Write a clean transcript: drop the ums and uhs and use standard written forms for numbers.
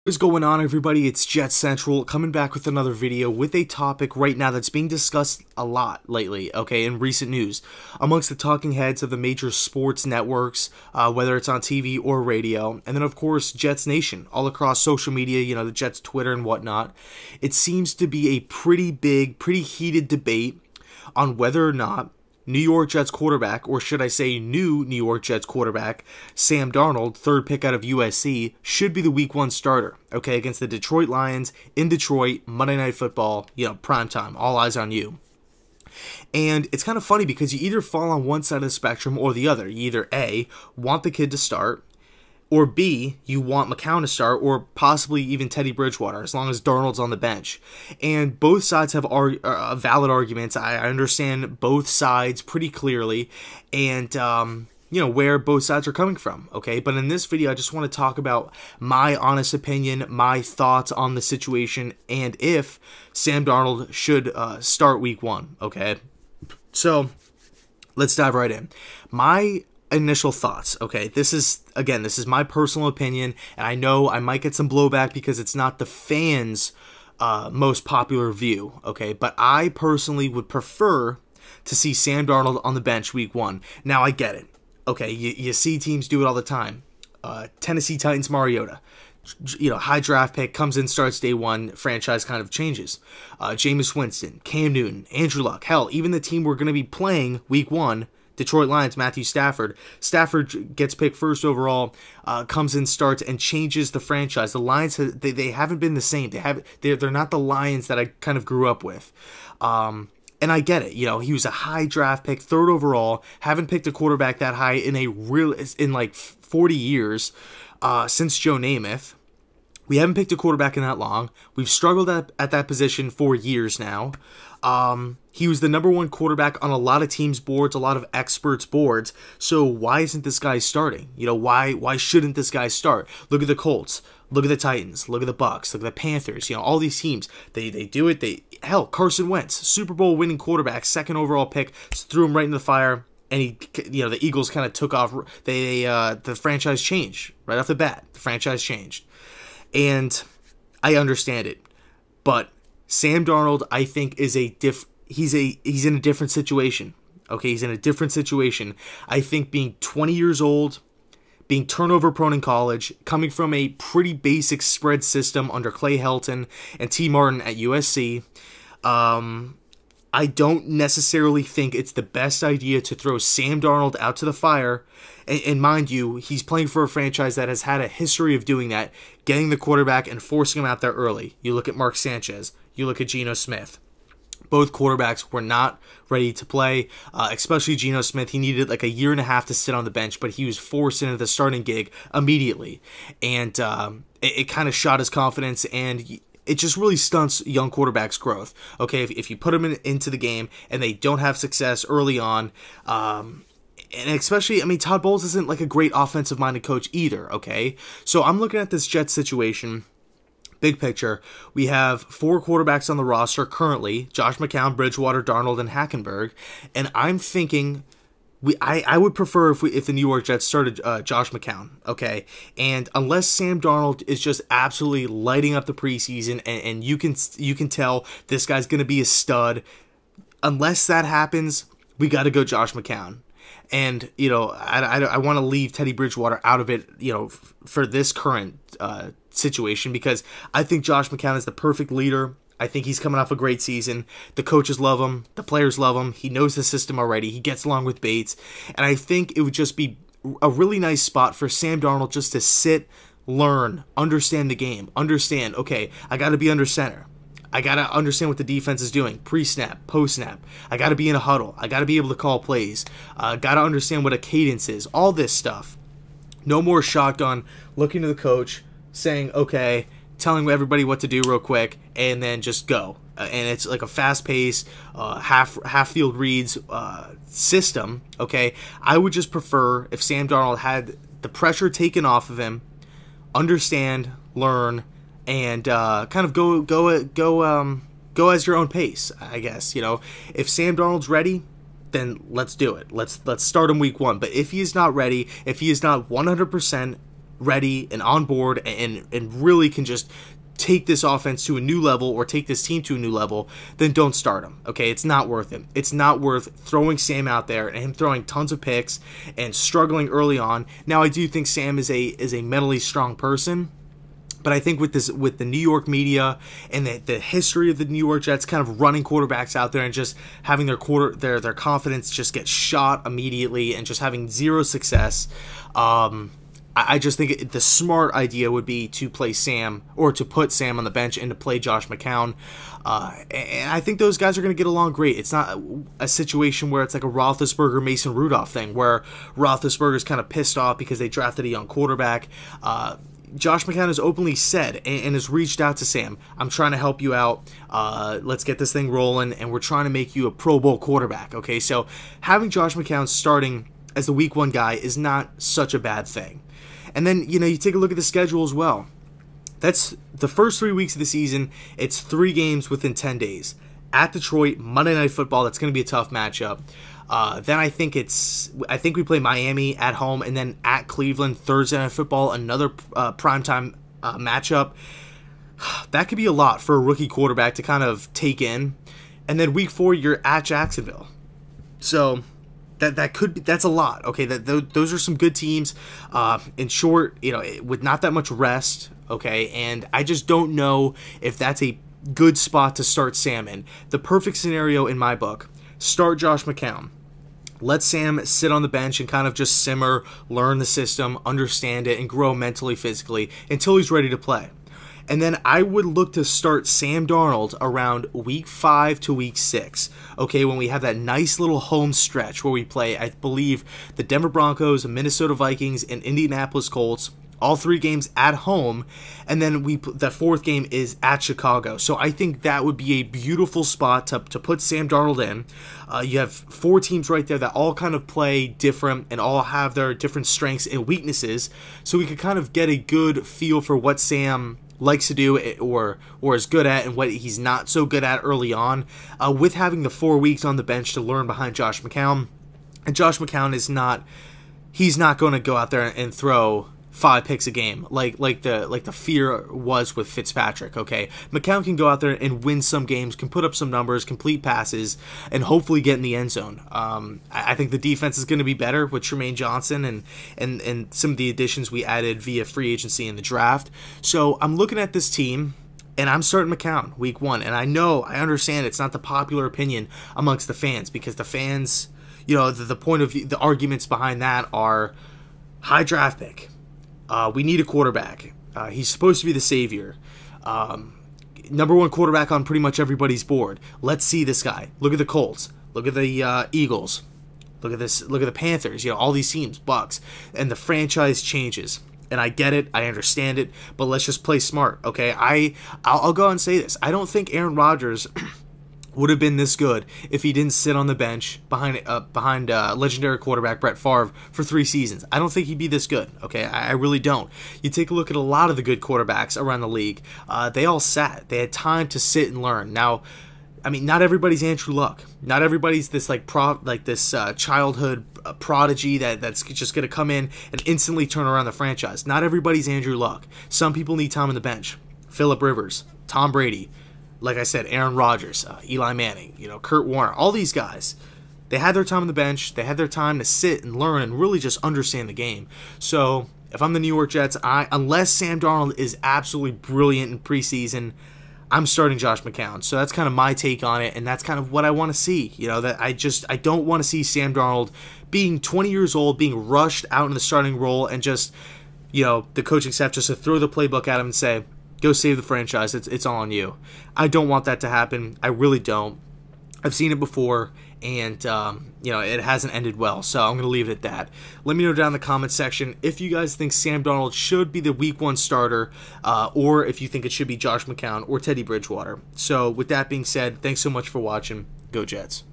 What's going on, everybody? It's JetsCentral coming back with another video with a topic right now that's being discussed a lot lately, okay, in recent news amongst the talking heads of the major sports networks, whether it's on TV or radio, and then of course Jets Nation all across social media, you know, the Jets Twitter and whatnot. It seems to be a pretty big, pretty heated debate on whether or not New York Jets quarterback, or should I say new New York Jets quarterback, Sam Darnold, third pick out of USC, should be the Week 1 starter, okay, against the Detroit Lions in Detroit, Monday Night Football, you know, primetime, all eyes on you. And it's kind of funny because you either fall on one side of the spectrum or the other. You either A, want the kid to start, or B, you want McCown to start, or possibly even Teddy Bridgewater, as long as Darnold's on the bench. And both sides have valid arguments. I understand both sides pretty clearly, and you know, where both sides are coming from, okay? But in this video, I just want to talk about my honest opinion, my thoughts on the situation, and if Sam Darnold should start Week 1, okay? So, let's dive right in. My initial thoughts, okay, this is my personal opinion, and I know I might get some blowback because it's not the fans' most popular view, okay, but I personally would prefer to see Sam Darnold on the bench Week 1. Now, I get it, okay, you see teams do it all the time. Tennessee Titans Mariota, you know, high draft pick, comes in, starts day one, franchise kind of changes. Jameis Winston, Cam Newton, Andrew Luck, hell, even the team we're going to be playing Week 1, Detroit Lions, Matthew Stafford. Stafford gets picked first overall, comes in, starts, and changes the franchise. The Lions, they haven't been the same. They're not the Lions that I kind of grew up with. And I get it. You know, he was a high draft pick, third overall. Haven't picked a quarterback that high in like 40 years since Joe Namath. We haven't picked a quarterback in that long. We've struggled at that position for years now. He was the #1 quarterback on a lot of teams' boards, a lot of experts' boards. So why isn't this guy starting? You know, why shouldn't this guy start? Look at the Colts. Look at the Titans. Look at the Bucks. Look at the Panthers. You know, all these teams, they do it. Hell, Carson Wentz, Super Bowl winning quarterback, second overall pick, threw him right in the fire. And the Eagles kind of took off. The franchise changed right off the bat. The franchise changed. And I understand it, but Sam Darnold, I think, is he's in a different situation. Okay, he's in a different situation. I think being 20 years old, being turnover prone in college, coming from a pretty basic spread system under Clay Helton and T. Martin at USC, I don't necessarily think it's the best idea to throw Sam Darnold out to the fire. And mind you, he's playing for a franchise that has had a history of doing that, getting the quarterback and forcing him out there early. You look at Mark Sanchez. You look at Geno Smith. Both quarterbacks were not ready to play, especially Geno Smith. He needed like a year and a half to sit on the bench, but he was forced into the starting gig immediately. And it kind of shot his confidence, and it just really stunts young quarterbacks' growth. Okay, if you put them into the game and they don't have success early on, and especially, I mean, Todd Bowles isn't like a great offensive-minded coach either, okay? So I'm looking at this Jets situation, big picture. We have 4 quarterbacks on the roster currently: Josh McCown, Bridgewater, Darnold, and Hackenberg. And I'm thinking I would prefer if the New York Jets started Josh McCown, okay? And unless Sam Darnold is just absolutely lighting up the preseason and you can tell this guy's going to be a stud, unless that happens, we got to go Josh McCown. And, you know, I want to leave Teddy Bridgewater out of it, you know, for this current situation, because I think Josh McCown is the perfect leader. I think he's coming off a great season. The coaches love him. The players love him. He knows the system already. He gets along with Bates. And I think it would just be a really nice spot for Sam Darnold just to sit, learn, understand the game, understand, okay, I got to be under center. I got to understand what the defense is doing, pre-snap, post-snap. I got to be in a huddle. I got to be able to call plays. Got to understand what a cadence is, all this stuff. No more shotgun, looking to the coach, saying, okay, telling everybody what to do real quick, and then just go. And it's like a fast-paced, half-field reads system, okay? I would just prefer if Sam Darnold had the pressure taken off of him, understand, learn, and kind of go as your own pace, I guess. You know, if Sam Darnold's ready, then let's do it. Let's start him Week 1. But if he is not ready, if he is not 100% ready and on board and really can just take this offense to a new level or take this team to a new level, then don't start him. Okay, it's not worth it. It's not worth throwing Sam out there and him throwing tons of picks and struggling early on. Now, I do think Sam is a mentally strong person, but I think with the New York media and the history of the New York Jets kind of running quarterbacks out there and just having their confidence just get shot immediately and just having zero success, I just think the smart idea would be to play Sam, or to put Sam on the bench and to play Josh McCown. And I think those guys are going to get along great. It's not a situation where it's like a Roethlisberger, Mason Rudolph thing, where Roethlisberger's kind of pissed off because they drafted a young quarterback. Josh McCown has openly said and has reached out to Sam, I'm trying to help you out. Let's get this thing rolling, and we're trying to make you a Pro Bowl quarterback. Okay, so having Josh McCown starting as the week 1 guy is not such a bad thing. And then, you take a look at the schedule as well. That's the first 3 weeks of the season. It's 3 games within 10 days. At Detroit, Monday Night Football. That's going to be a tough matchup. Then I think we play Miami at home, and then at Cleveland, Thursday Night Football, another primetime matchup. That could be a lot for a rookie quarterback to kind of take in. And then week 4, you're at Jacksonville. So that's a lot. Okay, those are some good teams. In short, with not that much rest. Okay, and I just don't know if that's a good spot to start Sam in. The perfect scenario in my book: start Josh McCown. Let Sam sit on the bench and kind of just simmer, learn the system, understand it, and grow mentally, physically until he's ready to play. And then I would look to start Sam Darnold around week 5 to week 6. Okay, when we have that nice little home stretch where we play, I believe, the Denver Broncos, Minnesota Vikings, and Indianapolis Colts. All 3 games at home, and then the 4th game is at Chicago. So I think that would be a beautiful spot to put Sam Darnold in. You have 4 teams right there that all kind of play different and all have their different strengths and weaknesses. So we could kind of get a good feel for what Sam likes to do or is good at and what he's not so good at early on, with having the 4 weeks on the bench to learn behind Josh McCown. And Josh McCown he's not going to go out there and throw 5 picks a game like the fear was with Fitzpatrick. Okay, McCown can go out there and win some games, can put up some numbers, complete passes, and hopefully get in the end zone. I think the defense is going to be better with Tremaine Johnson and some of the additions we added via free agency in the draft. So I'm looking at this team, and I'm starting McCown week 1. And I understand it's not the popular opinion amongst the fans, because the fans, the point of view, the arguments behind that are high draft pick. We need a quarterback. He's supposed to be the savior. Number 1 quarterback on pretty much everybody's board. Let's see this guy. Look at the Colts. Look at the Eagles. Look at this. Look at the Panthers. All these teams, Bucks, and the franchise changes. And I get it. I understand it. But let's just play smart, okay? I'll go and say this. I don't think Aaron Rodgers would have been this good if he didn't sit on the bench behind legendary quarterback Brett Favre for 3 seasons. I don't think he'd be this good, okay? I really don't. You take a look at a lot of the good quarterbacks around the league. They all sat. They had time to sit and learn. Now, not everybody's Andrew Luck. Not everybody's this childhood prodigy that's just going to come in and instantly turn around the franchise. Not everybody's Andrew Luck. Some people need time on the bench. Phillip Rivers, Tom Brady, like I said, Aaron Rodgers, Eli Manning, Kurt Warner, all these guys, they had their time on the bench. They had their time to sit and learn and really just understand the game. So if I'm the New York Jets, unless Sam Darnold is absolutely brilliant in preseason, I'm starting Josh McCown. So that's kind of my take on it, and that's kind of what I want to see. That I don't want to see Sam Darnold being 20 years old, being rushed out in the starting role, and just, the coaching staff just to throw the playbook at him and say, go save the franchise. It's all on you. I don't want that to happen. I really don't. I've seen it before, and it hasn't ended well. So I'm going to leave it at that. Let me know down in the comment section if you guys think Sam Darnold should be the week 1 starter, or if you think it should be Josh McCown or Teddy Bridgewater. So with that being said, thanks so much for watching. Go Jets.